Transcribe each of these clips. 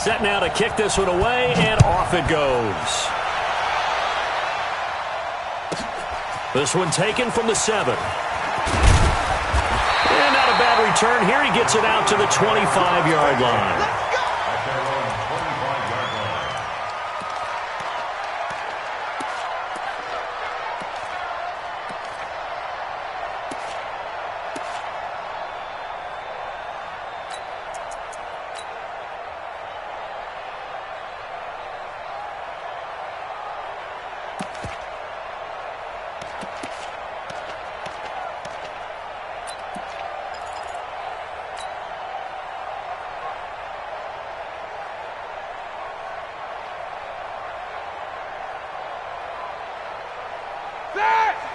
Set now to kick this one away, and off it goes. This one taken from the 7. And not a bad return here. He gets it out to the 25-yard line.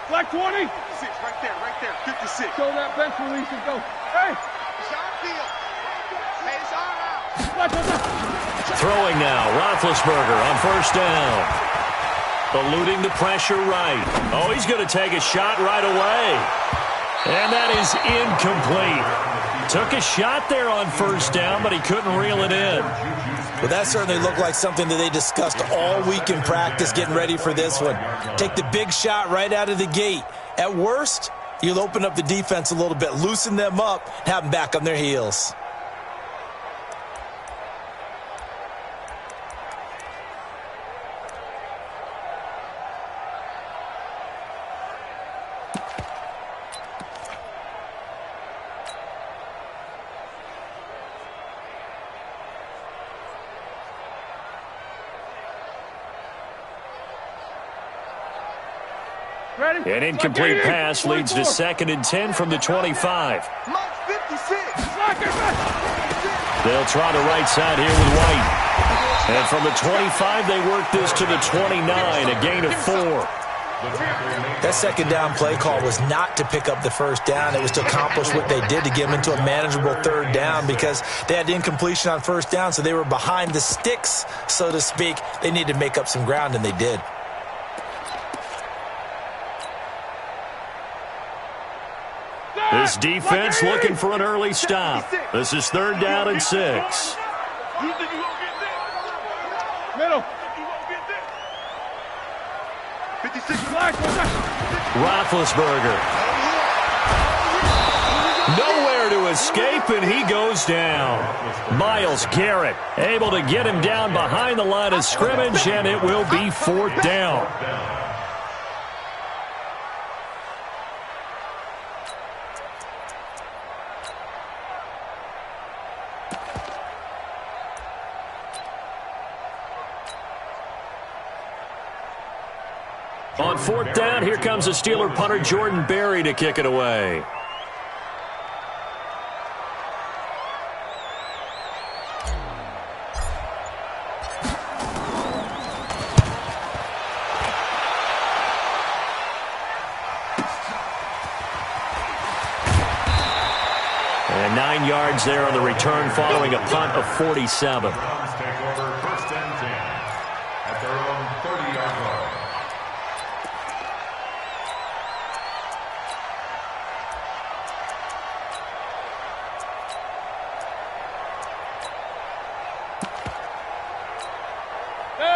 Black 20. 56, right there, 56. Show that bench release and go. Hey! Hey, it's all out. Throwing now, Roethlisberger on first down. Eluding the pressure right. Oh, he's going to take a shot right away. And that is incomplete. Took a shot there on first down, but he couldn't reel it in. Well, that certainly looked like something that they discussed all week in practice getting ready for this one. Take the big shot right out of the gate. At worst, you'll open up the defense a little bit, loosen them up, have them back on their heels. An incomplete pass leads to 2nd and 10 from the 25. They'll try the right side here with White. And from the 25, they work this to the 29, a gain of 4. That second down play call was not to pick up the first down. It was to accomplish what they did to get them into a manageable third down because they had incompletion on first down, so they were behind the sticks, so to speak. They needed to make up some ground, and they did. This defense looking for an early stop. This is 3rd down and 6. Middle. 56. Roethlisberger. Nowhere to escape, and he goes down. Myles Garrett able to get him down behind the line of scrimmage, and it will be 4th down. On 4th down, here comes the Steeler punter Jordan Berry to kick it away. And 9 yards there on the return following a punt of 47.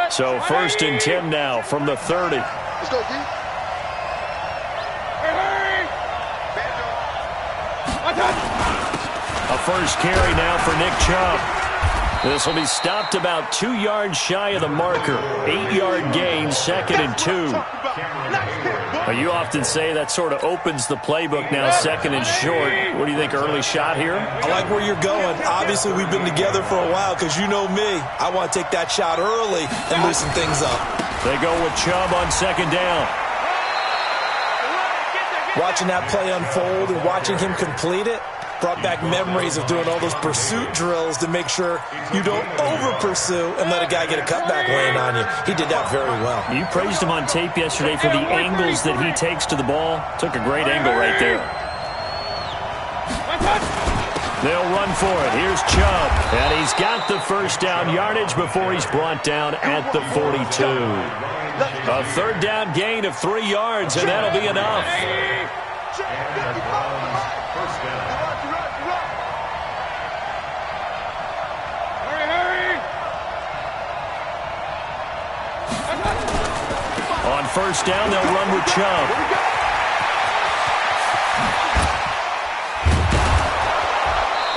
So 1st and 10 now from the 30. Let's go, D. A first carry now for Nick Chubb. This will be stopped about 2 yards shy of the marker. 8-yard gain, 2nd and 2. Well, you often say that sort of opens the playbook now, 2nd and short. What do you think, early shot here? I like where you're going. Obviously, we've been together for a while because you know me. I want to take that shot early and loosen things up. They go with Chubb on 2nd down. Watching that play unfold and watching him complete it brought back memories of doing all those pursuit drills to make sure you don't over-pursue and let a guy get a cutback lane on you. He did that very well. You praised him on tape yesterday for the angles that he takes to the ball. Took a great angle right there. They'll run for it. Here's Chubb. And he's got the first down yardage before he's brought down at the 42. A 3rd down gain of 3 yards, and that'll be enough. first down. They'll run with Chubb.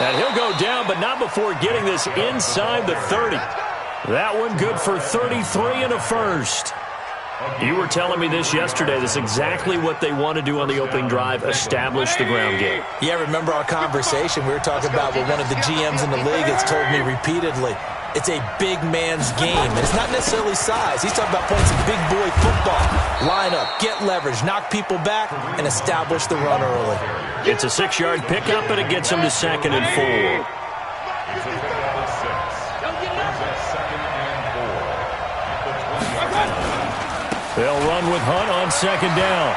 And he'll go down, but not before getting this inside the 30. That one good for 33 and a first. You were telling me this yesterday. That's exactly what they want to do on the opening drive, establish the ground game. Yeah, remember our conversation? We were talking about what one of the GMs in the league has told me repeatedly. It's a big man's game, and it's not necessarily size. He's talking about playing some big boy football. Line up, get leverage, knock people back, and establish the run early. It's a 6-yard pickup, and it gets him to 2nd and 4. They'll run with Hunt on 2nd down.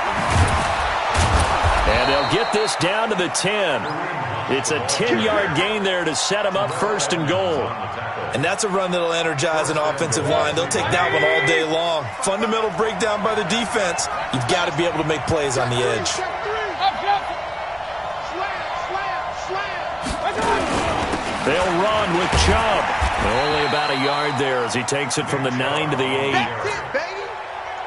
And they'll get this down to the 10. It's a 10-yard gain there to set them up 1st and goal. And that's a run that'll energize an offensive line. They'll take that one all day long. Fundamental breakdown by the defense. You've got to be able to make plays on the edge. They'll run with Chubb. Only about a yard there as he takes it from the 9 to the 8.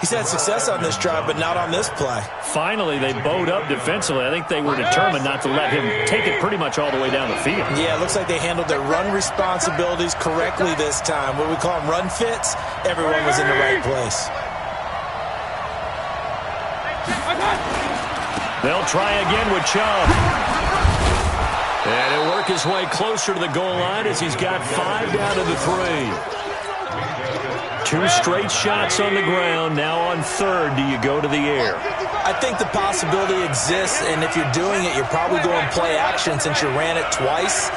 He's had success on this drive, but not on this play. Finally, they bowed up defensively. I think they were determined not to let him take it pretty much all the way down the field. Yeah, it looks like they handled their run responsibilities correctly this time. What we call them run fits, everyone was in the right place. They'll try again with Chubb. And he'll work his way closer to the goal line as he's got 5 down to the 3. 2 straight shots on the ground. Now on 3rd, do you go to the air? I think the possibility exists, and if you're doing it, you're probably going play action since you ran it twice.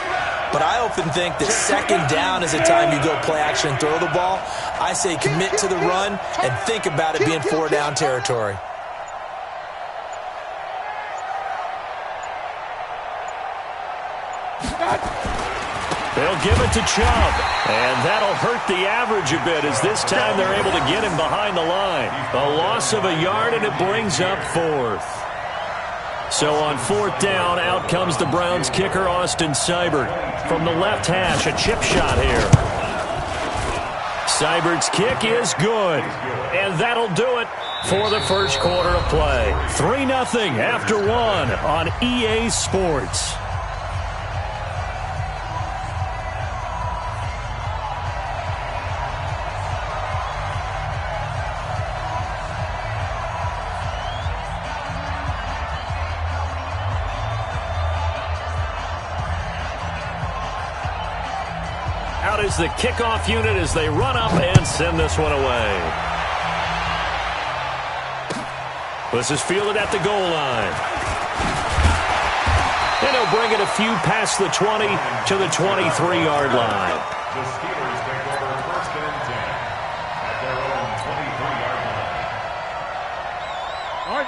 But I often think that 2nd down is the time you go play action and throw the ball. I say commit to the run and think about it being 4-down territory. They'll give it to Chubb, and that'll hurt the average a bit as this time they're able to get him behind the line. A loss of a yard, and it brings up 4th. So on 4th down, out comes the Browns kicker, Austin Seibert. From the left hash, a chip shot here. Seibert's kick is good, and that'll do it for the first quarter of play. 3-0 after 1 on EA Sports. Out is the kickoff unit as they run up and send this one away. This is fielded at the goal line. And he'll bring it a few past the 20 to the 23-yard line. The Steelers take over 1st and 10 at their own 23-yard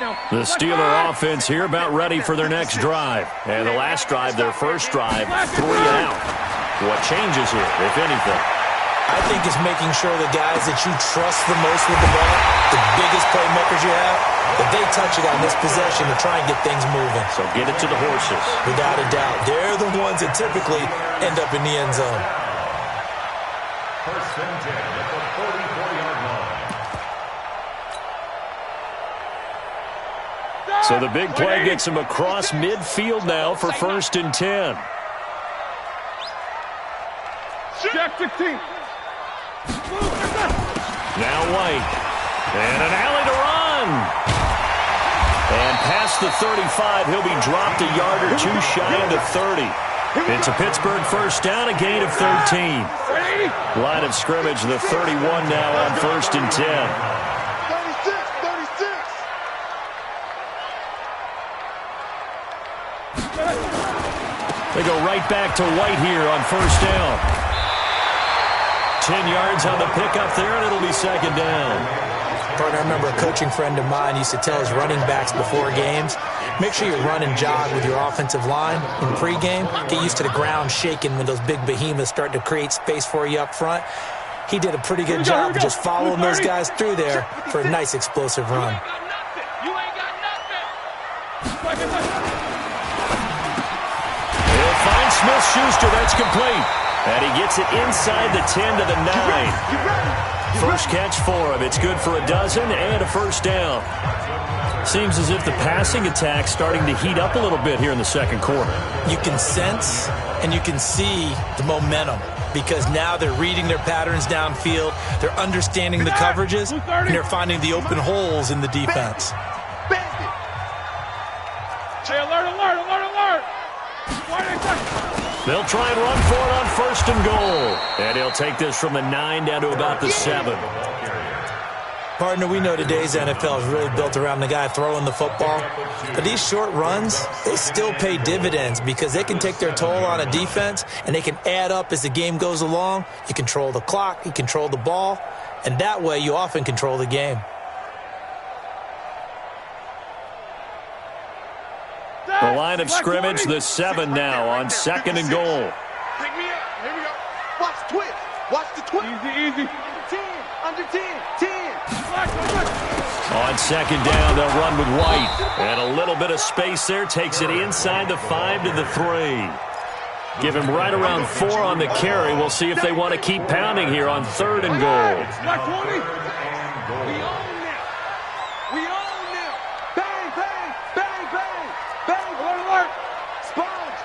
line. The Steeler offense here about ready for their next drive. And the last drive, their first drive, 3 and out. What changes here, if anything? I think it's making sure the guys that you trust the most with the ball, the biggest playmakers you have, that they touch it on this possession to try and get things moving. So get it to the horses. Without a doubt. They're the ones that typically end up in the end zone. 1st and 10 at the 44-yard line. So the big play gets him across midfield now for 1st and 10. Jack 16. Now White. And an alley to run. And past the 35, he'll be dropped a yard or 2 shy of the 30. It's a Pittsburgh first down, a gain of 13. Line of scrimmage, the 31 now on 1st and 10. 36. They go right back to White here on 1st down. 10 yards on the pickup there, and it'll be 2nd down. Partner, I remember a coaching friend of mine used to tell his running backs before games, make sure you run and jog with your offensive line in pregame. Get used to the ground shaking when those big behemoths start to create space for you up front. He did a pretty good job of just following those guys through there for a nice explosive run. He'll find Smith-Schuster. That's complete. And he gets it inside the 10 to the 9. First catch for him. It's good for a dozen and a first down. Seems as if the passing attack's starting to heat up a little bit here in the second quarter. You can sense and you can see the momentum because now they're reading their patterns downfield, they're understanding the coverages, and they're finding the open holes in the defense. Hey, alert! They'll try and run for it on first and goal. And he'll take this from the 9 down to about the 7. Partner, we know today's NFL is really built around the guy throwing the football. But these short runs, they still pay dividends because they can take their toll on a defense and they can add up as the game goes along. You control the clock, you control the ball, and that way you often control the game. The line of scrimmage, the 7 now on second and goal. Pick me up. Here we go. Watch the twist. Watch the twist. Easy. Under 10. 10. On second down, they'll run with White. And a little bit of space there takes it inside the 5 to the 3. Give him right around 4 on the carry. We'll see if they want to keep pounding here on third and goal. Black 20. We own them. Bang, bang, bang, bang. Bang, alert. Sponge.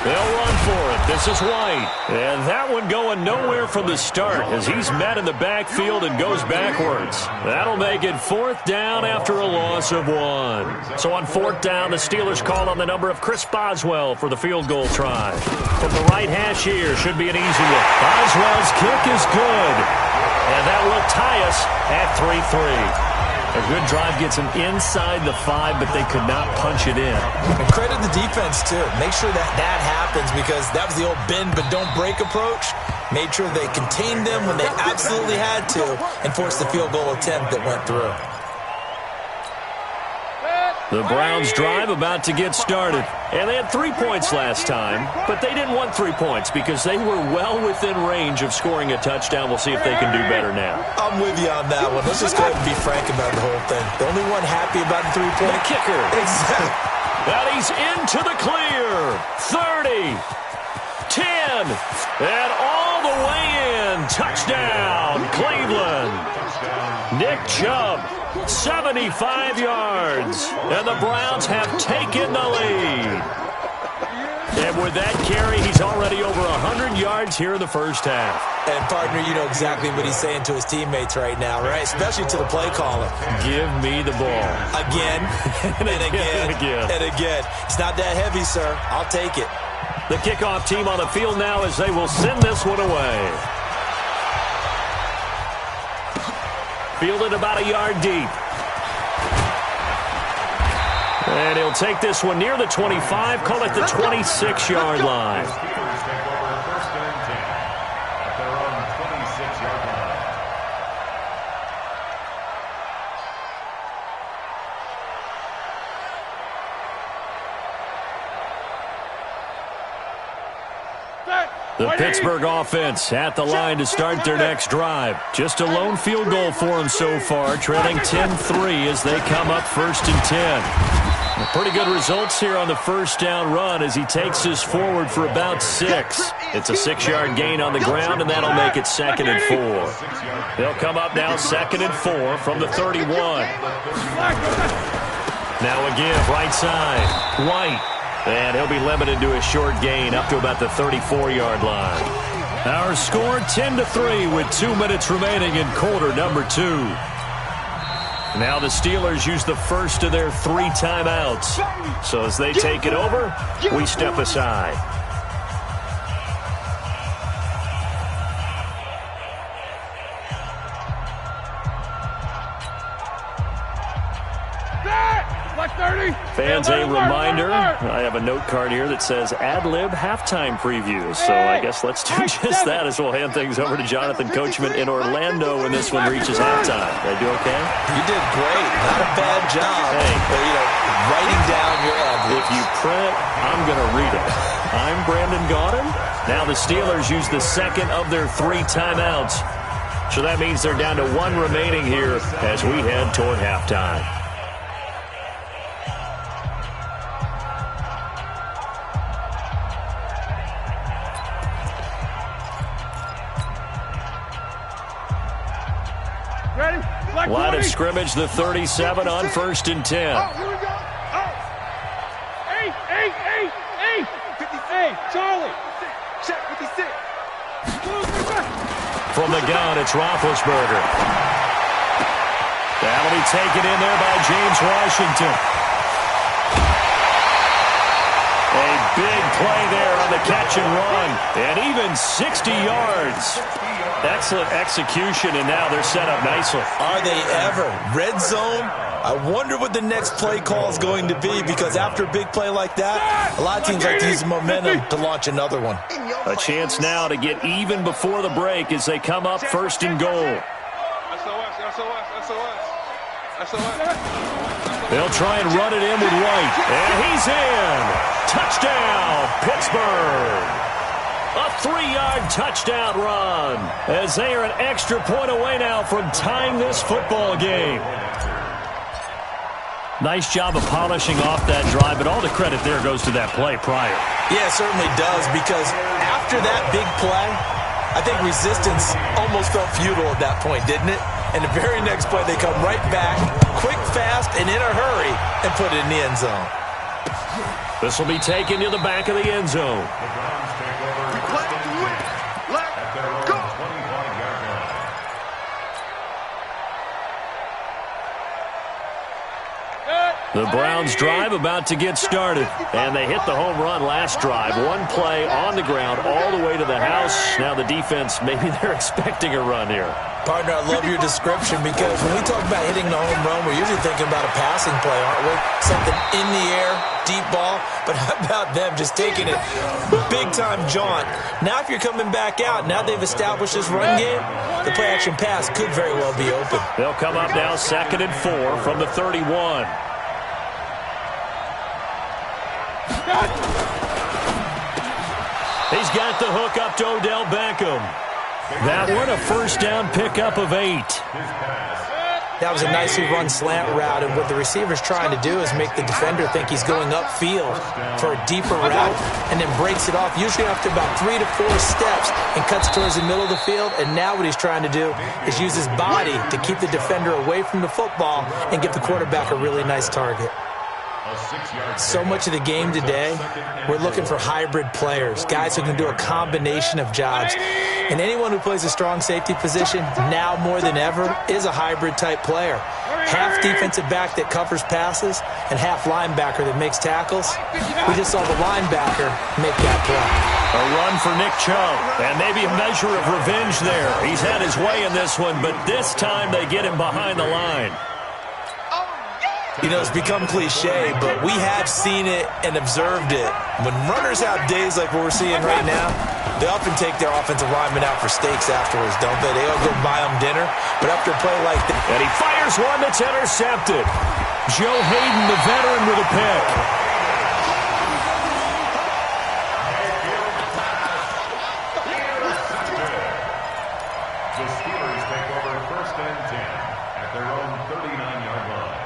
They'll run for it. This is White. And that one going nowhere from the start as he's met in the backfield and goes backwards. That'll make it 4th down after a loss of 1. So on 4th down, the Steelers call on the number of Chris Boswell for the field goal try. From the right hash here, should be an easy one. Boswell's kick is good. And that will tie us at 3-3. A good drive gets them inside the 5, but they could not punch it in. And credit the defense, too. Make sure that happens because that was the old bend but don't break approach. Made sure they contained them when they absolutely had to and forced the field goal attempt that went through. The Browns drive about to get started. And they had 3 points last time, but they didn't want 3 points because they were well within range of scoring a touchdown. We'll see if they can do better now. I'm with you on that one. Let's just go ahead and be frank about the whole thing. The only one happy about the 3-point kicker. Exactly. And he's into the clear. 30, 10, and all the way in. Touchdown, Cleveland. Nick Chubb, 75 yards, and the Browns have taken the lead. And with that carry, he's already over 100 yards here in the first half. And, partner, you know exactly what he's saying to his teammates right now, right? Especially to the play caller. Give me the ball. Again, and again, and again. It's not that heavy, sir. I'll take it. The kickoff team on the field now as they will send this one away. Fielded about a yard deep. And he'll take this one near the 25, call it the 26-yard line. The Pittsburgh offense at the line to start their next drive. Just a lone field goal for them so far, trailing 10-3 as they come up 1st and 10. Pretty good results here on the first down run as he takes this forward for about 6. It's a 6-yard gain on the ground, and that'll make it 2nd and 4. They'll come up now 2nd and 4 from the 31. Now again, right side, White. And he'll be limited to a short gain up to about the 34-yard line. Our score 10-3 with 2 minutes remaining in quarter number 2. Now the Steelers use the first of their 3 timeouts. So as they take it over, we step aside. Fans, a reminder, I have a note card here that says ad-lib halftime preview. So I guess let's do just that as we'll hand things over to Jonathan Coachman in Orlando when this one reaches halftime. Did I do okay? You did great. Not a bad job. Hey, but, writing down your ad-libs. If you print, I'm going to read it. I'm Brandon Gaudin. Now the Steelers use the second of their 3 timeouts. So that means they're down to 1 remaining here as we head toward halftime. scrimmage, the 37 on 1st and 10. Oh, here we go. Oh. Hey. 56. Hey, Charlie. Check 56. From the gun, it's Roethlisberger. That'll be taken in there by James Washington. A big play there on the catch and run. And even 60 yards. Excellent execution, and now they're set up nicely. Are they ever? Red zone? I wonder what the next play call is going to be, because after a big play like that, a lot of teams like to use the momentum to launch another one. A chance now to get even before the break as they come up 1st and goal. They'll try and run it in with White. And he's in. Touchdown, Pittsburgh. A 3-yard touchdown run as they are an extra point away now from tying this football game. Nice job of polishing off that drive, but all the credit there goes to that play prior. Yeah, it certainly does, because after that big play, I think resistance almost felt futile at that point, didn't it? And the very next play, they come right back, quick, fast, and in a hurry, and put it in the end zone. This will be taken to the back of the end zone. The Browns drive about to get started, and they hit the home run last drive. One play on the ground all the way to the house. Now the defense, maybe they're expecting a run here. Partner, I love your description, because when we talk about hitting the home run, we're usually thinking about a passing play, aren't we? Something in the air, deep ball. But how about them just taking it big-time jaunt? Now if you're coming back out, now they've established this run game, the play-action pass could very well be open. They'll come up now 2nd and 4 from the 31. He's got the hook up to Odell Beckham. That one, a 1st down pickup of 8. That was a nicely run slant route, and what the receiver's trying to do is make the defender think he's going upfield for a deeper route, and then breaks it off, usually after about 3 to 4 steps, and cuts towards the middle of the field. And now what he's trying to do is use his body to keep the defender away from the football and give the quarterback a really nice target. So much of the game today, we're looking for hybrid players, guys who can do a combination of jobs. And anyone who plays a strong safety position, now more than ever, is a hybrid-type player. Half defensive back that covers passes and half linebacker that makes tackles. We just saw the linebacker make that play. A run for Nick Chubb, and maybe a measure of revenge there. He's had his way in this one, but this time they get him behind the line. You know, it's become cliche, but we have seen it and observed it. When runners have days like what we're seeing right now, they often take their offensive linemen out for steaks afterwards, don't they? They all go buy them dinner. But after a play like that... And he fires one that's intercepted. Joe Hayden, the veteran, with a pick. The Steelers take over 1st and 10 at their own 39-yard line.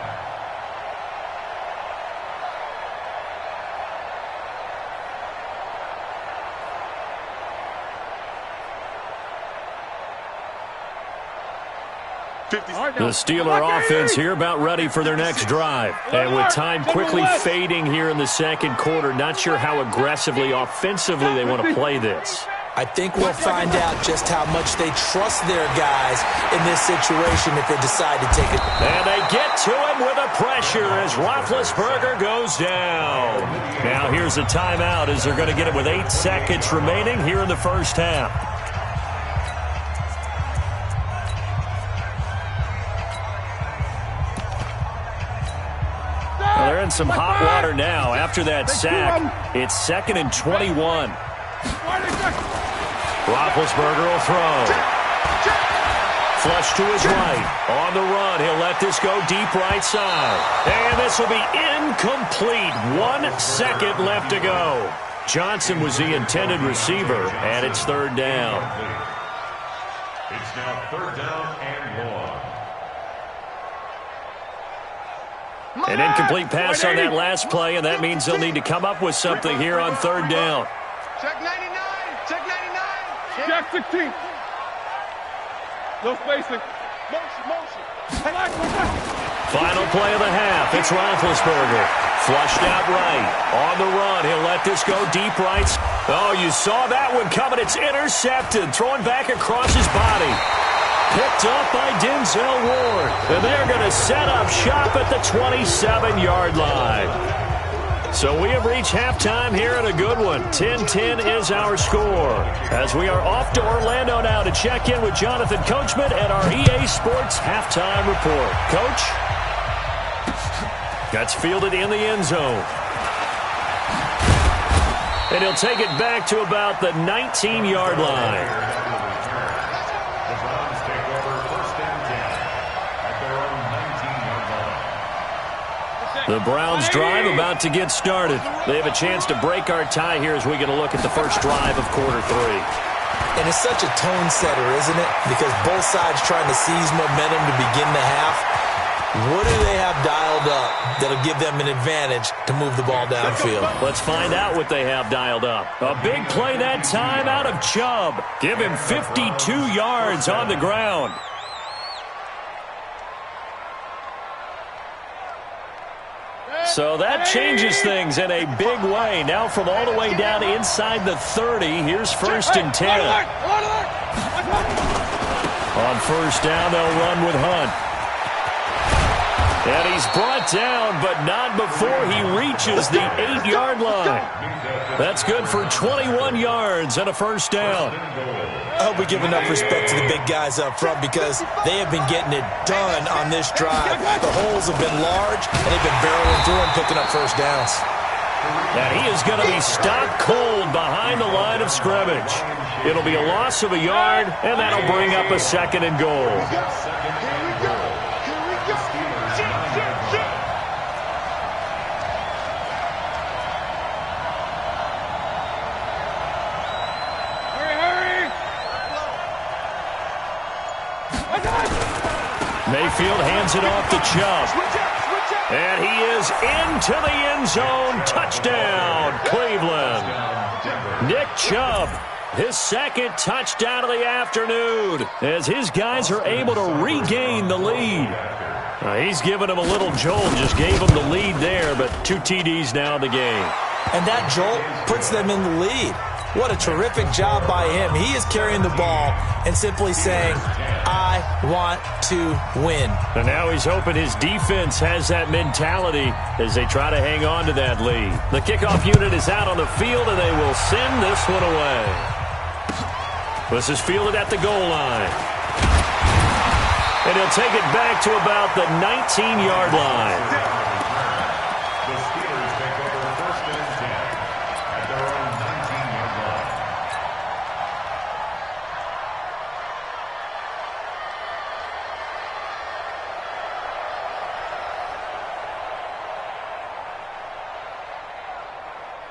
The Steeler offense here about ready for their next drive. And with time quickly fading here in the 2nd quarter, not sure how aggressively, offensively they want to play this. I think we'll find out just how much they trust their guys in this situation if they decide to take it. And they get to him with a pressure as Roethlisberger goes down. Now here's a timeout as they're going to get it with 8 seconds remaining here in the 1st half. Well, they're in some hot water now after that sack. It's 2nd and 21. Roethlisberger will throw. Flush to his right. On the run, he'll let this go deep right side. And this will be incomplete. 1 second left to go. Johnson was the intended receiver, and it's 3rd down. It's now 3rd down and 1. An incomplete pass on that last play, and that means they'll need to come up with something here on 3rd down. Check 99. Check 99. Check 16. No spacing. Motion. Final play of the half. It's Roethlisberger. Flushed out right. On the run. He'll let this go deep right. Oh, you saw that one coming. It's intercepted. Throwing back across his body. Picked up by Denzel Ward. And they're going to set up shop at the 27-yard line. So we have reached halftime here in a good one. 10-10 is our score. As we are off to Orlando now to check in with Jonathan Coachman and our EA Sports halftime report. Coach? That's fielded in the end zone. And he'll take it back to about the 19-yard line. The Browns take over first and 10 at their own 19-yard line. The Browns drive about to get started. They have a chance to break our tie here as we get a look at the first drive of quarter three. And it's such a tone setter, isn't it? Because both sides trying to seize momentum to begin the half. What do they have dialed up that'll give them an advantage to move the ball downfield? Let's find out what they have dialed up. A big play that time out of Chubb. Give him 52 yards on the ground. So that changes things in a big way. Now from all the way down inside the 30, here's first and 10. On first down, they'll run with Hunt. And he's brought down, but not before he reaches the 8-yard line. That's good for 21 yards and a first down. I hope we give enough respect to the big guys up front because they have been getting it done on this drive. The holes have been large, and they've been barreling through and picking up first downs. And he is going to be stopped cold behind the line of scrimmage. It'll be a loss of a yard, and that'll bring up a second and goal. Mayfield hands it off to Chubb. And he is into the end zone. Touchdown, Cleveland. Nick Chubb, his second touchdown of the afternoon, as his guys are able to regain the lead. He's given him a little jolt, just gave him the lead there, but 2 TDs now in the game. And that jolt puts them in the lead. What a terrific job by him. He is carrying the ball and simply saying, I want to win. And now he's hoping his defense has that mentality as they try to hang on to that lead. The kickoff unit is out on the field, and they will send this one away. This is fielded at the goal line. And he'll take it back to about the 19-yard line. The Steelers take over first and 10 at their own 19-yard line.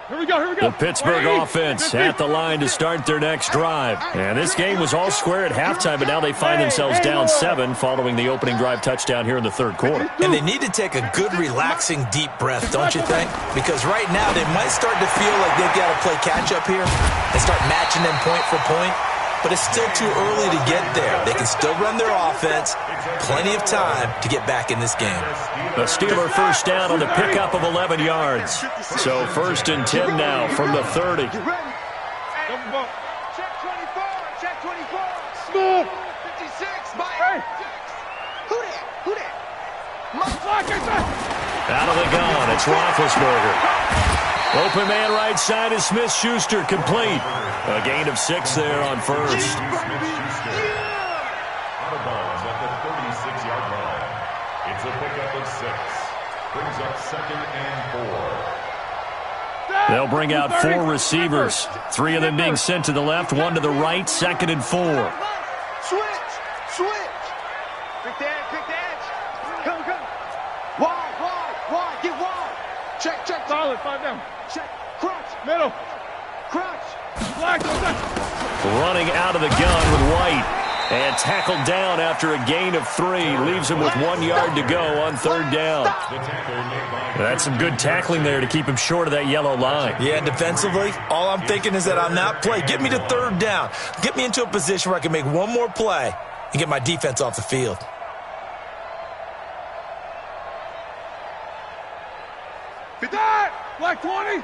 Here we go. The Pittsburgh offense at the line to start their next drive. And this game was all square at halftime, but now they find themselves down 7 following the opening drive touchdown here in the third quarter. And they need to take a good, relaxing, deep breath, don't you think? Because right now they might start to feel like they've got to play catch-up here and start matching them point for point. But it's still too early to get there. They can still run their offense. Plenty of time to get back in this game. A Steeler first down on the pickup of 11 yards. So first and 10 now from the 30. Check 24. Check 24. Smooth. 56. Hey. Who that? Out of the gun, it's Roethlisberger. Open man right side is Smith-Schuster, complete. A gain of 6 there on first. Smith-Schuster out of bounds at the 36-yard line. It's a pickup of 6. Brings up second and 4. They'll bring out 4 receivers. 3 of them being sent to the left, 1 to the right, second and 4. Switch. Pick the edge. Come. Wide. Get wide. Check. Solid. 5 down. Check. Crunch. Middle. Crunch. Black. Running out of the gun with White. And tackled down after a gain of 3. Leaves him with 1 yard to go on third down. That's some good tackling there to keep him short of that yellow line. Yeah, defensively, all I'm thinking is that on that play, get me to third down. Get me into a position where I can make one more play and get my defense off the field. Black 20.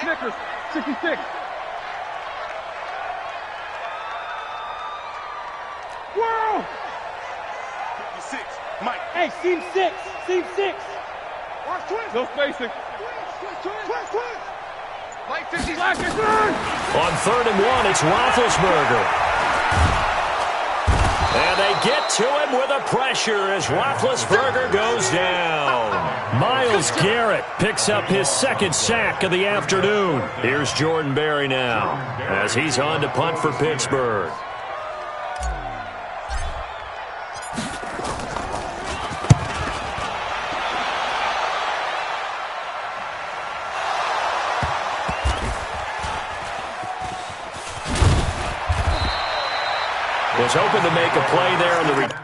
Snickers, 66. World. 56. Mike. Hey, seam 6. Seam 6. Watch twins. No spacing. Twins. Like 50. Black is On 3rd and 1, it's Roethlisberger. And they get to him with a pressure as Roethlisberger goes down. Myles Garrett picks up his 2nd sack of the afternoon. Here's Jordan Berry now as he's on to punt for Pittsburgh. Was hoping to make a play there on the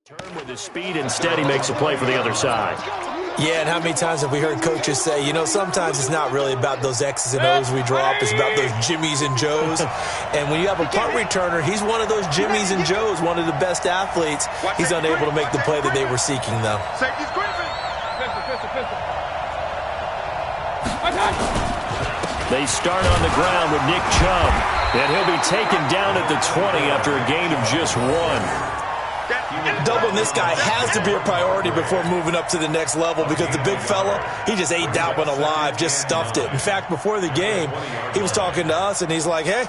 turn with his speed. Instead, he makes a play for the other side. Yeah, and how many times have we heard coaches say, you know, sometimes it's not really about those X's and O's we draw up. It's about those Jimmies and Joes. And when you have a punt returner, he's one of those Jimmies and Joes, one of the best athletes. He's unable to make the play that they were seeking, though. Safety's Griffin. Pistol. They start on the ground with Nick Chubb. And he'll be taken down at the 20 after a gain of just 1. Doubling this guy has to be a priority before moving up to the next level because the big fella, he just ate that one alive, just stuffed it. In fact, before the game, he was talking to us, and he's like, hey,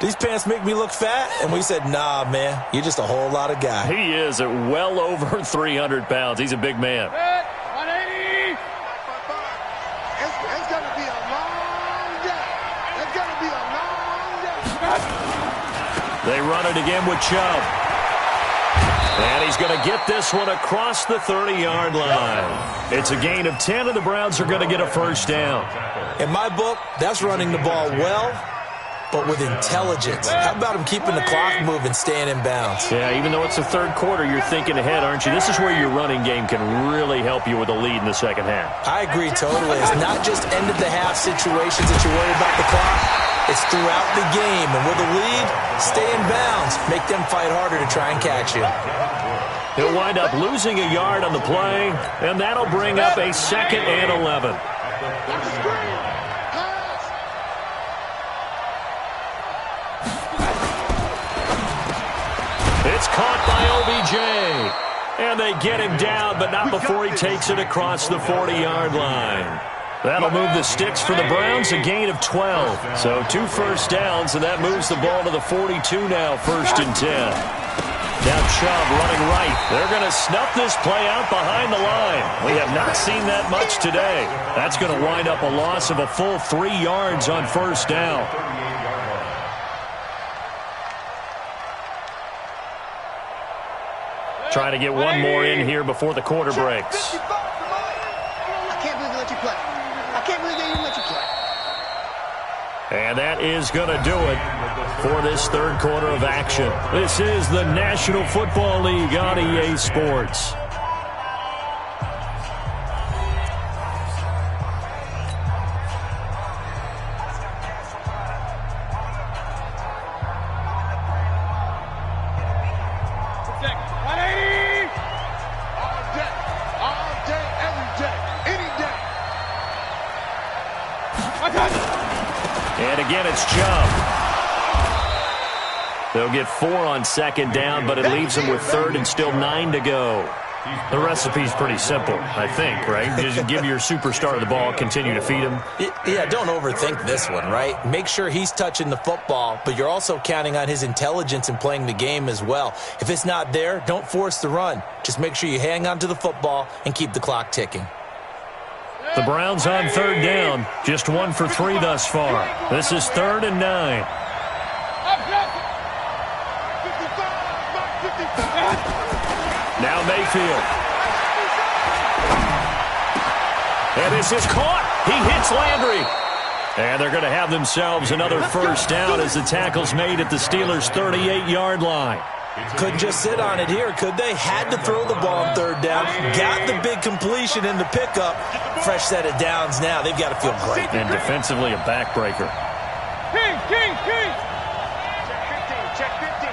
these pants make me look fat? And we said, nah, man, you're just a whole lot of guy. He is at well over 300 pounds. He's a big man. 180. It's going to be a long day. It's going to be a long day. They run it again with Chubb. And he's going to get this one across the 30-yard line. It's a gain of 10, and the Browns are going to get a first down. In my book, that's running the ball well, but with intelligence. How about him keeping the clock moving, staying in bounds? Yeah, even though it's the 3rd quarter, you're thinking ahead, aren't you? This is where your running game can really help you with a lead in the 2nd half. I agree totally. It's not just end-of-the-half situations that you worry about the clock. It's throughout the game, and with a lead, stay in bounds. Make them fight harder to try and catch you. He'll wind up losing a yard on the play, and that'll bring up a 2nd and 11. It's caught by OBJ, and they get him down, but not before he takes it across the 40-yard line. That'll move the sticks for the Browns, a gain of 12. So 2 first downs, and that moves the ball to the 42 now, 1st and 10. Now Chubb running right. They're going to snuff this play out behind the line. We have not seen that much today. That's going to wind up a loss of a full 3 yards on 1st down. Trying to get one more in here before the quarter breaks. I can't believe they let you play. I can't believe they even let you play. And that is going to do it for this 3rd quarter of action. This is the National Football League on EA Sports. And again, it's Chubb. They'll get 4 on 2nd down, but it leaves them with 3rd and still 9 to go. The recipe's pretty simple, I think, right? Just give your superstar the ball, continue to feed him. Yeah, don't overthink this one, right? Make sure he's touching the football, but you're also counting on his intelligence in playing the game as well. If it's not there, don't force the run. Just make sure you hang on to the football and keep the clock ticking. The Browns on third down, just 1 for 3 thus far. This is 3rd and 9. Now Mayfield. And this is caught. He hits Landry. And they're going to have themselves another first down as the tackle's made at the Steelers' 38-yard line. Couldn't just sit on it here, could they? Had to throw the ball on third down. Got the big completion in the pickup. Fresh set of downs now. They've got to feel great. And defensively, a backbreaker. King. Check 15.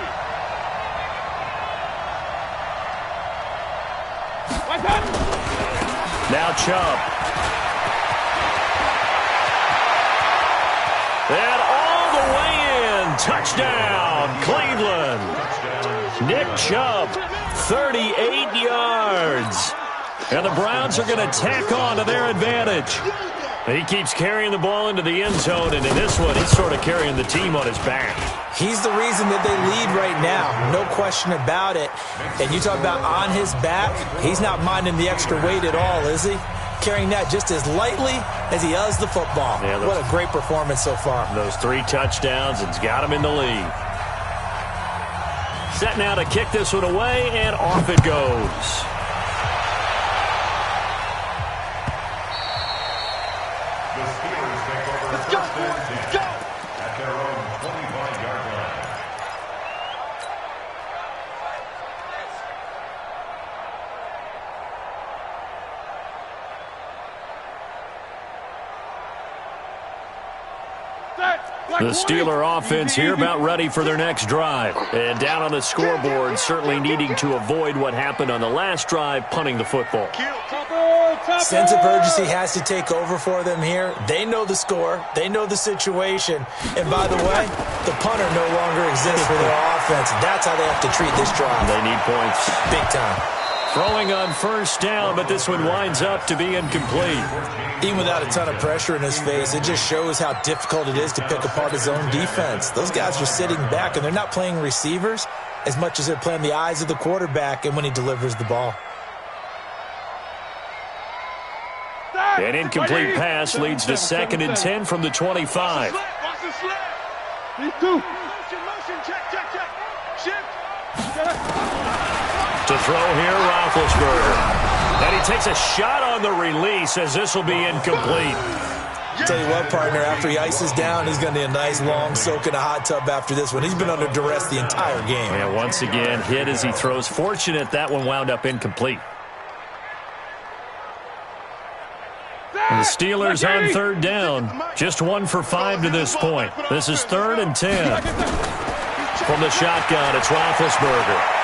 Now Chubb. And all the way in. Touchdown, Cleveland. Nick Chubb, 38 yards. And the Browns are going to tack on to their advantage. He keeps carrying the ball into the end zone, and in this one, he's sort of carrying the team on his back. He's the reason that they lead right now, no question about it. And you talk about on his back, he's not minding the extra weight at all, is he? Carrying that just as lightly as he does the football. Yeah, what a great performance so far. Those 3 touchdowns, it's got him in the lead. Set now to kick this one away, and off it goes. The Steelers take over first and 10 at their own 25-yard line. The Steeler offense here about ready for their next drive. And down on the scoreboard, certainly needing to avoid what happened on the last drive, punting the football. Sense of urgency has to take over for them here. They know the score. They know the situation. And by the way, the punter no longer exists for their offense. That's how they have to treat this drive. They need points. Big time. Throwing on first down, but this one winds up to be incomplete. Even without a ton of pressure in his face, it just shows how difficult it is to pick apart his own defense. Those guys are sitting back, and they're not playing receivers as much as they're playing the eyes of the quarterback and when he delivers the ball. An incomplete pass leads to 2nd and 10 from the 25. To throw here, Roethlisberger. And he takes a shot on the release as this will be incomplete. Tell you what, partner, after he ices down, he's going to need a nice long soak in a hot tub after this one. He's been under duress the entire game. Yeah, once again, hit as he throws. Fortunate that one wound up incomplete. And the Steelers on third down. Just 1 for 5 to this point. This is 3rd and 10. From the shotgun, it's Roethlisberger.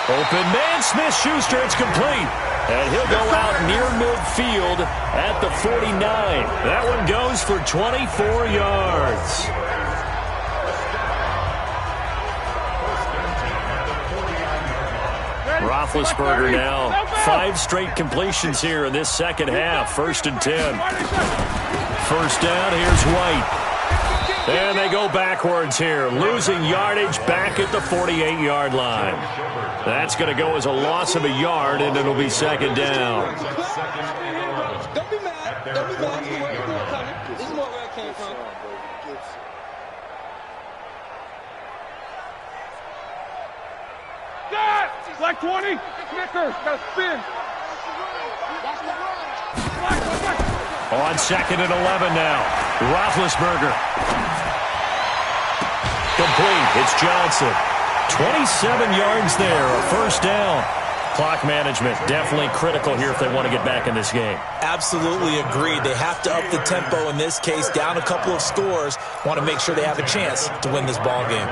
Open man, Smith-Schuster, it's complete. And he'll go out near midfield at the 49. That one goes for 24 yards. Roethlisberger now. 5 straight completions here in this second half. 1st and 10. First down, here's White. And they go backwards here, losing yardage back at the 48-yard line. That's going to go as a loss of a yard, and it'll be 2nd down. Don't be mad. Don't be mad. This is more where it came from. Black 20. Snickers. Got to spin. On 2nd and 11 now. Roethlisberger. Complete. It's Johnson. 27 yards there. A first down. Clock management definitely critical here if they want to get back in this game. Absolutely agreed. They have to up the tempo in this case. Down a couple of scores. Want to make sure they have a chance to win this ball game.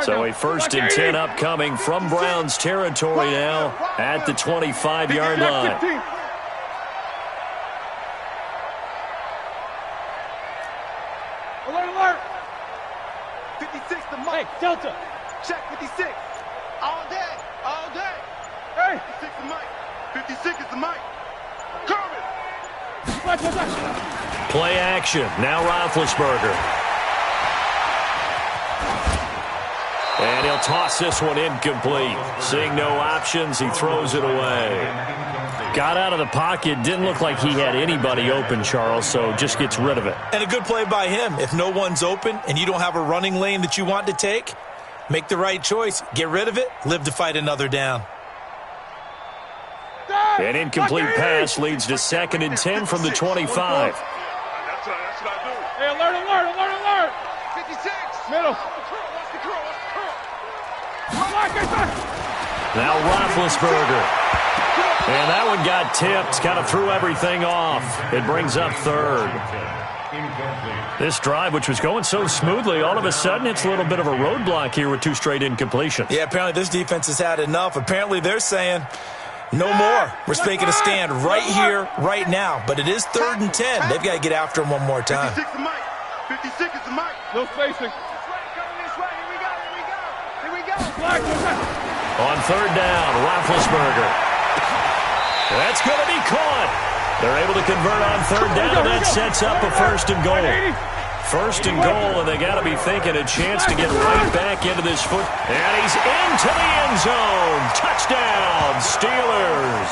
So a 1st and 10 upcoming from Browns territory now at the 25-yard line. Alert, alert. 56 to Mike. Delta. Check 56. All day. All day. Hey. 56 is Mike. 56 is the Mike. Kermit. Watch. Play action. Now Roethlisberger. And he'll toss this one incomplete. Seeing no options, he throws it away. Got out of the pocket. Didn't look like he had anybody open, Charles, so just gets rid of it. And a good play by him. If no one's open and you don't have a running lane that you want to take, make the right choice. Get rid of it. Live to fight another down. An incomplete pass leads to 2nd and 10 from the 25. Hey, alert. 56. Middle. Watch the curl. Now Roethlisberger. And that one got tipped. Kind of threw everything off. It brings up 3rd. This drive, which was going so smoothly, all of a sudden it's a little bit of a roadblock here with 2 straight incompletions. Yeah, apparently this defense has had enough. Apparently they're saying no more. We're making a stand right here, right now. But it is 3rd and 10. They've got to get after him one more time. 56 is Mike. 56 is the Mike. No spacing. Here we go. On 3rd down, Roethlisberger. That's going to be caught. They're able to convert on 3rd down. That sets up a 1st and goal. 1st and goal, and they got to be thinking a chance to get right back into this foot. And he's into the end zone. Touchdown, Steelers.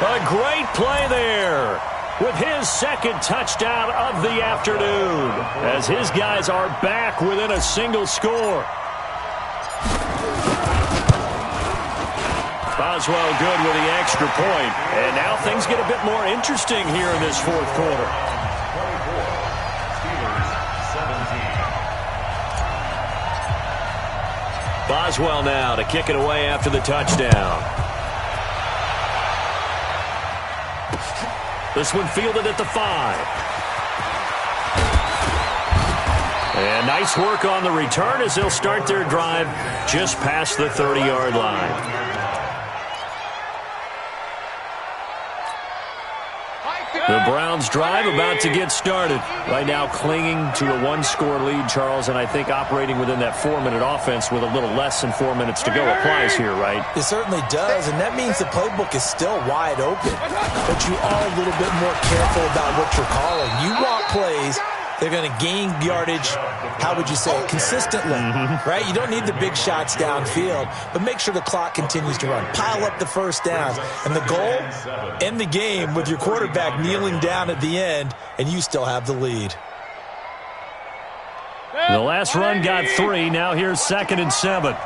A great play there with his 2nd touchdown of the afternoon as his guys are back within a single score. Boswell good with the extra point. And now things get a bit more interesting here in this 4th quarter. Boswell now to kick it away after the touchdown. This one fielded at the 5. And nice work on the return as they'll start their drive just past the 30-yard line. The Browns drive about to get started. Right now clinging to a 1-score lead, Charles, and I think operating within that 4-minute offense with a little less than 4 minutes to go applies here, right? It certainly does, and that means the playbook is still wide open. But you are a little bit more careful about what you're calling. You want plays, they're going to gain yardage, how would you say it, consistently, right? You don't need the big shots downfield, but make sure the clock continues to run. Pile up the 1st downs. And the goal, end the game with your quarterback kneeling down at the end, and you still have the lead. The last run got 3. Now here's 2nd and 7.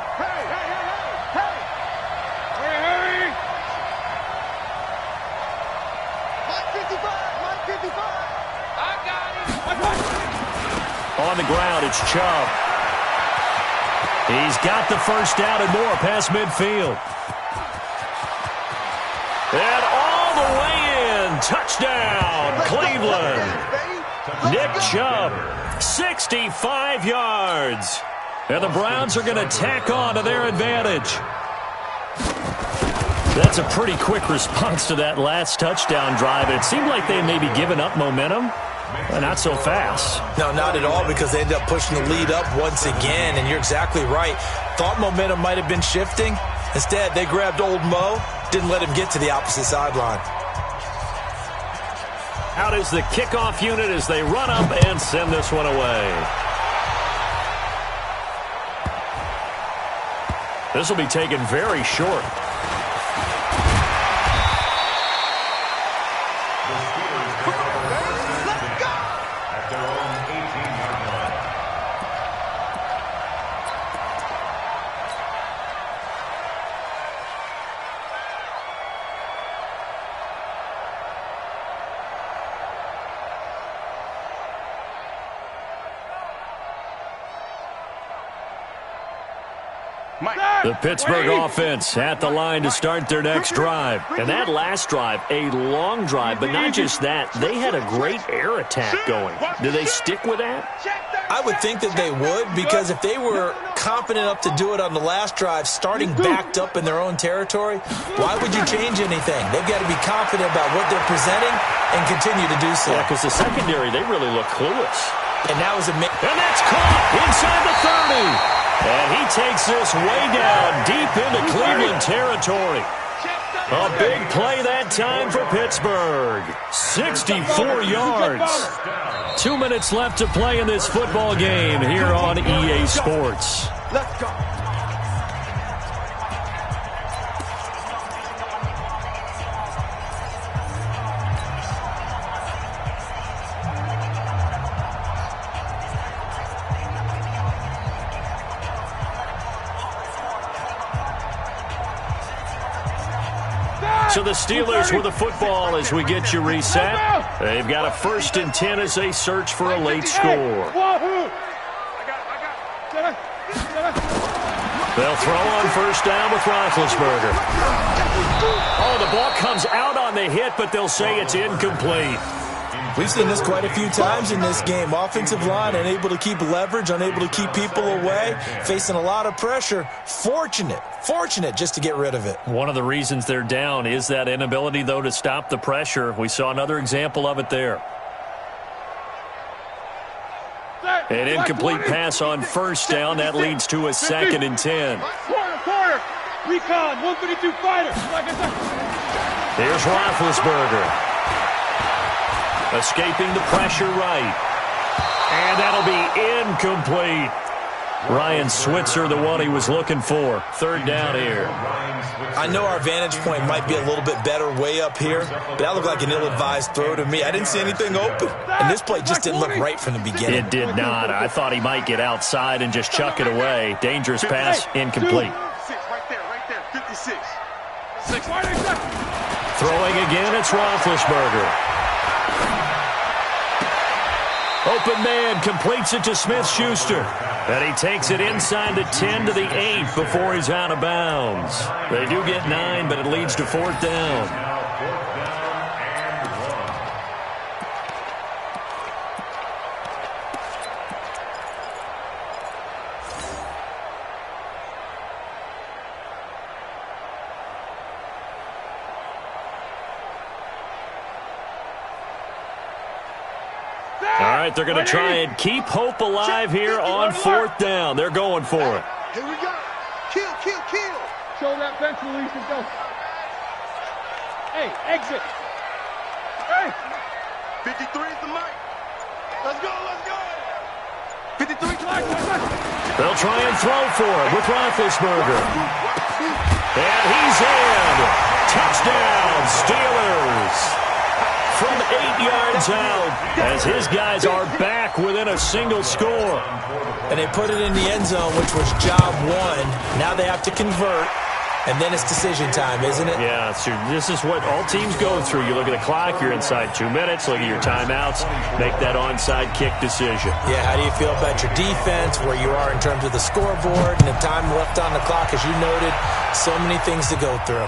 On the ground, it's Chubb. He's got the 1st down and more past midfield. And all the way in. Touchdown, Cleveland. Nick Chubb, 65 yards. And the Browns are going to tack on to their advantage. That's a pretty quick response to that last touchdown drive. It seemed like they may be giving up momentum. Well, not so fast. No, not at all, because they ended up pushing the lead up once again, and you're exactly right. Thought momentum might have been shifting. Instead, they grabbed old Mo, didn't let him get to the opposite sideline. Out is the kickoff unit as they run up and send this one away. This will be taken very short. The Pittsburgh offense at the line to start their next drive. And that last drive, a long drive, but not just that. They had a great air attack going. Do they stick with that? I would think that they would, because if they were confident enough to do it on the last drive, starting backed up in their own territory, why would you change anything? They've got to be confident about what they're presenting and continue to do so. Yeah, because the secondary, they really look clueless. And that was And that's caught inside the 30. And he takes this way down deep into Cleveland territory. A big play that time for Pittsburgh. 64 yards. 2 minutes left to play in this football game here on EA Sports. Let's go. So the Steelers with the football as we get you reset. They've got a 1st and 10 as they search for a late score. They'll throw on 1st down with Roethlisberger. Oh, the ball comes out on the hit, but they'll say it's incomplete. We've seen this quite a few times in this game. Offensive line unable to keep leverage, unable to keep people away, facing a lot of pressure. Fortunate just to get rid of it. One of the reasons they're down is that inability, though, to stop the pressure. We saw another example of it there. An incomplete pass on 1st down. That leads to a 2nd and 10. Corner. Recon, 132 fighter. Here's Roethlisberger. Escaping the pressure right. And that'll be incomplete. Ryan Switzer, the one he was looking for. 3rd down here. I know our vantage point might be a little bit better way up here, but that looked like an ill-advised throw to me. I didn't see anything open. And this play just didn't look right from the beginning. It did not. I thought he might get outside and just chuck it away. Dangerous pass, incomplete. Right there. 56. Throwing again, it's Roethlisberger. Open man completes it to Smith-Schuster. And he takes it inside the 10 to the 8 before he's out of bounds. They do get 9, but it leads to 4th down. All right, they're going to try and keep hope alive here on 4th down. They're going for it. Here we go. Kill. Show that bench release and go. Hey, exit. Hey. 53 is the mic. Let's go. 53 flag. They'll try and throw for it with Roethlisberger. And he's in. Touchdown, Steelers. From 8 yards out, as his guys are back within a single score. And they put it in the end zone, which was job 1. Now they have to convert, and then it's decision time, isn't it? Yeah, so this is what all teams go through. You look at the clock, you're inside 2 minutes, look at your timeouts, make that onside kick decision. Yeah, how do you feel about your defense, where you are in terms of the scoreboard, and the time left on the clock, as you noted, so many things to go through.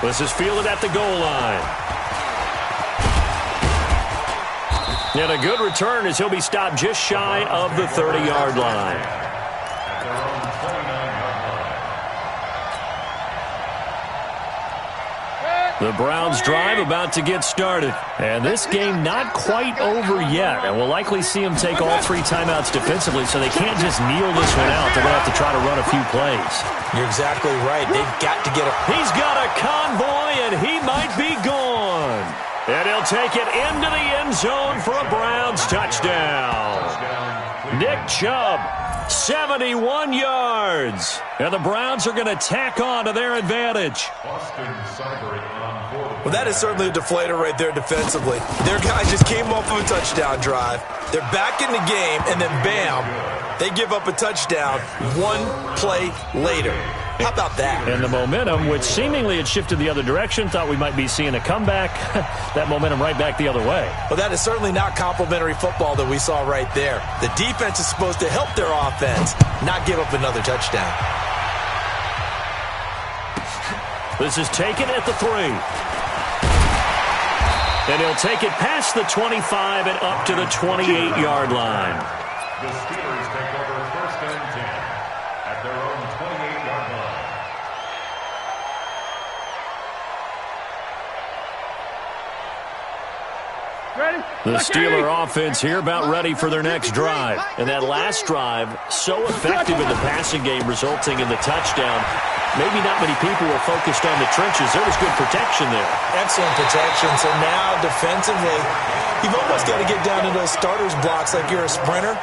This is fielded at the goal line. And a good return as he'll be stopped just shy of the 30-yard line. The Browns drive about to get started. And this game not quite over yet. And we'll likely see them take all 3 timeouts defensively, so they can't just kneel this one out. They're going to have to try to run a few plays. You're exactly right. They've got to get it. He's got a convoy, and he might be gone. And he'll take it into the end zone for a Browns touchdown. Nick Chubb, 71 yards. And the Browns are going to tack on to their advantage. Well, that is certainly a deflator right there defensively. Their guy just came off of a touchdown drive. They're back in the game, and then bam, they give up a touchdown 1 play later. How about that? And the momentum, which seemingly had shifted the other direction, thought we might be seeing a comeback. That momentum right back the other way. Well, that is certainly not complimentary football that we saw right there. The defense is supposed to help their offense, not give up another touchdown. This is taken at the 3. And he'll take it past the 25 and up to the 28-yard line. The Steelers take over 1st and 10 at their own 28-yard line. The Steeler offense here about ready for their next drive. And that last drive, so effective in the passing game, resulting in the touchdown. Maybe not many people were focused on the trenches. There was good protection there. Excellent protection. So now defensively, you've almost got to get down to those starters blocks like you're a sprinter.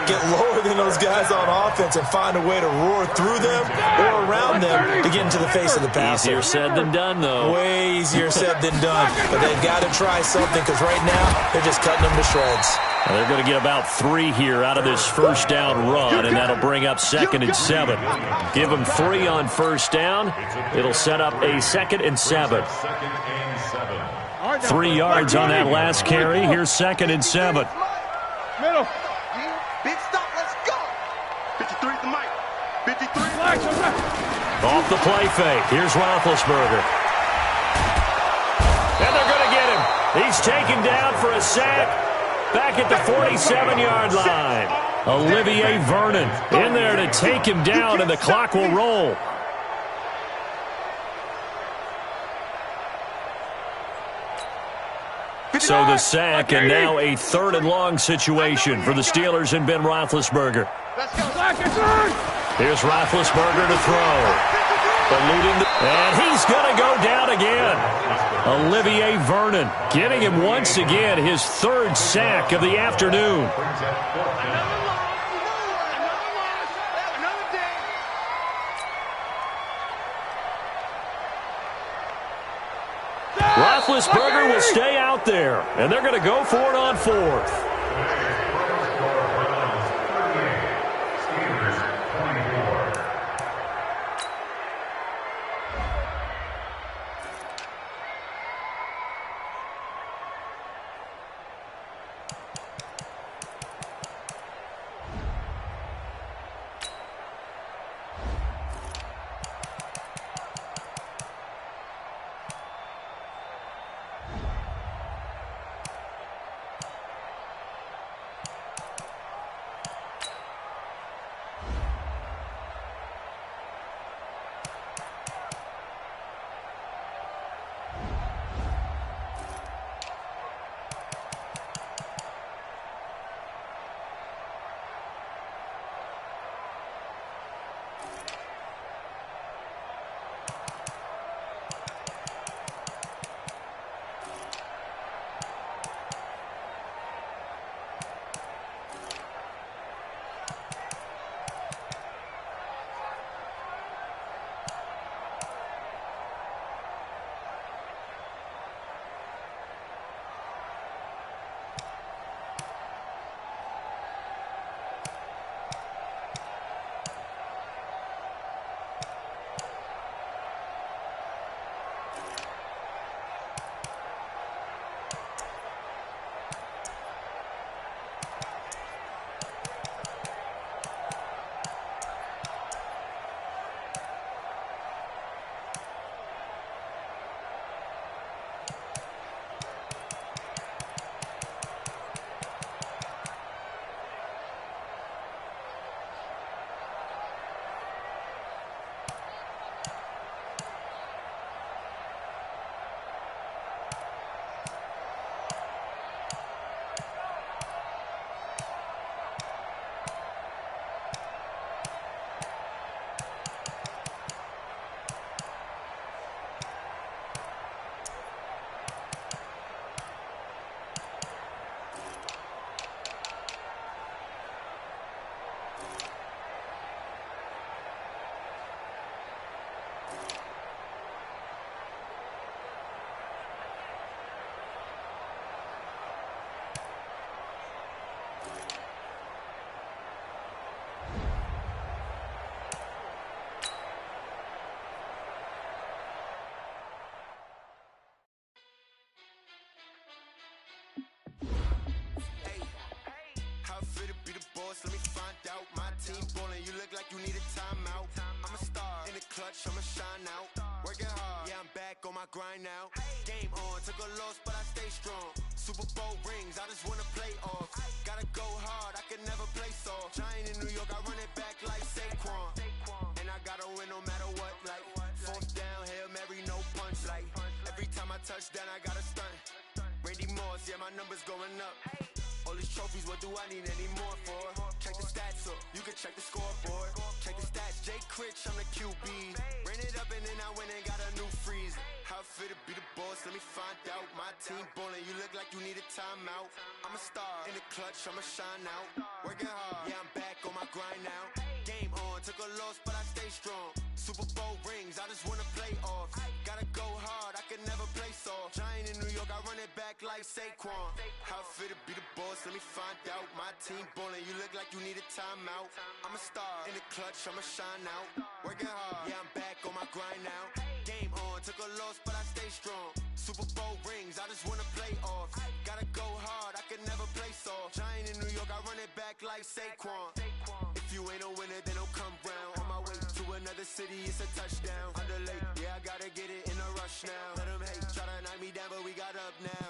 Get lower than those guys on offense and find a way to roar through them or around them to get into the face of the passer. Easier said than done, though. Way easier said than done. But they've got to try something because right now they're just cutting them to shreds. Well, they're going to get about 3 here out of this first down run, and that'll bring up 2nd and 7. Give them 3 on first down. It'll set up a 2nd and 7. 3 yards on that last carry. Here's 2nd and 7. Middle. Big stop, let's go. 53 at the mic. 53. Off the play fake. Here's Roethlisberger. And they're going to get him. He's taken down for a sack back at the 47-yard line. Olivier Vernon in there to take him down, and the clock will roll. So the sack, and now a 3rd and long situation for the Steelers and Ben Roethlisberger. Here's Roethlisberger to throw. And he's going to go down again. Olivier Vernon getting him once again his 3rd sack of the afternoon. Roethlisberger will stay out there, and they're going to go for it on 4th. Let me find out. My team ballin', you look like you need a timeout. I'm a star in the clutch, I'ma shine out. Working hard, yeah, I'm back on my grind now. Game on, took a loss, but I stay strong. Super Bowl rings, I just wanna play off. Gotta go hard, I can never play soft. Giant in New York, I run it back like Saquon. And I gotta win no matter what, like 4th down, Hail Mary, no punch. Like every time I touch down, I gotta stunt. Randy Moss, yeah, my number's going up. All these trophies, what do I need any more for? Check the stats up, you can check the scoreboard. Check the stats, Jay Critch, I'm the QB. Ran it up and then I went and got a new freezer. How it feel to be the boss, let me find out. My team ballin', you look like you need a timeout. I'm a star, in the clutch, I'ma shine out. Working hard, yeah, I'm back on my grind now. Game on, took a loss, but I stay strong. Super Bowl rings, I just wanna play off. Gotta go hard, I can never play soft. Giant in New York, I run it back like Saquon. How it feel to be the boss, let me find out. My team ballin', you look like you need a timeout. I'm a star, in the clutch, I'ma shine out. Working hard, yeah, I'm back on my grind now. Game on, took a loss, but I stay strong. Super Bowl rings, I just wanna play off. Gotta go hard, I can never play soft. Giant in New York, I run it back like Saquon. If you ain't a winner, then don't come round. On my way to another city, it's a touchdown. Underlay, yeah, I gotta get it in a rush now. Let them hate, try to knock me down, but we got up now.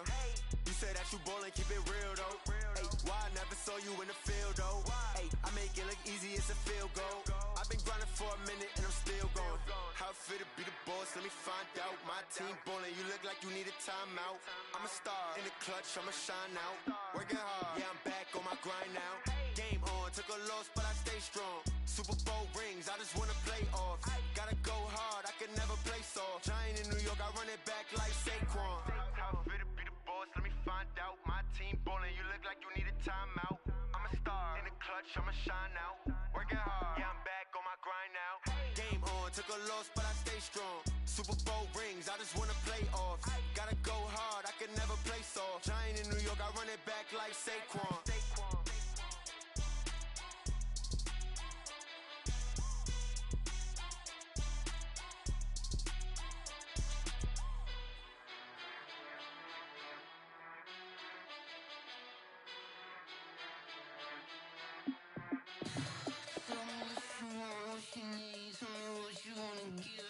You said that you ballin', keep it real though. Hey, why I never saw you in the field though? Hey, I make it look easy, it's a field goal. I've been grinding for a minute and I'm still going. How it feel to be the boss, let me find out. My team ballin', you look like you need a timeout. I'm a star, in the clutch, I'ma shine out. Working hard, yeah, I'm back on my grind now. Game on, took a loss, but I stay strong. Super Bowl rings, I just wanna play off. Gotta go hard, I can never play soft. Giant in New York, I run it back like Saquon. How it feel to be the boss, let me find out. My team ballin', you look like you need a timeout. I'm a star, in the clutch, I'ma shine out. Working hard, yeah, I'm back on my grind now. Game on, took a loss, but I stay strong. Super Bowl rings, I just wanna play off. Gotta go hard, I can never play soft. Giant in New York, I run it back like Saquon. What you need, tell me what you wanna give.